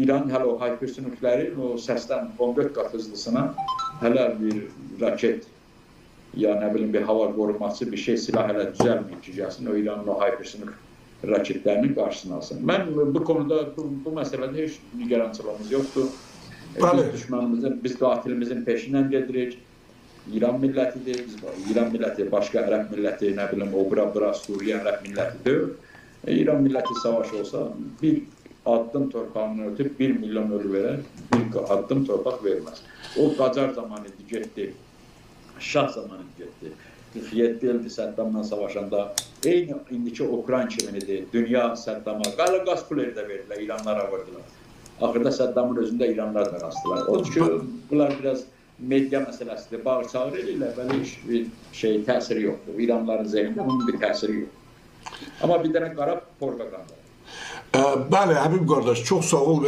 İran hələ o hypersoniklərin o səsdən 14 qat hızlısına hələ bir raket ya nə bilim bir hava qoruması bir şey silah hələ düzəlməyib ki, gəlsin o İranın o hypersonik raketlərinin qarşısını alsın. Mən bu konuda bu məsələdə heç nigarançılığımız yoxdur. Biz düşmənimizin, biz qatilimizin peşindən gedirik. İran millətidir, İran milləti başqa ərəb milləti, nə bilim o bura Suriyə ərəb milləti deyil. İran milləti savaş olsa bir addım torpağını ötüb 1 milyon ölü verər, bir addım torpaq verməz. O Qacar zamanı getdi, Şah zamanı getdi. 47 ildir Səddamla savaşanda eyni indiki Ukrayna kimidir. Dünya Səddama qaz pulları da verdilər, İranlara vurdular. Axırda Səddamın özündə İranlar da rastılar. O ki, bunlar biraz medya məsələsidir, bağır çağır edirlər, belə bir şey, təsiri yoxdur. İranların zeynində bunun bir təsiri yoxdur. Amma bir dənə qara propaganda. Bəli, Həbib qardaş, çox sağ ol.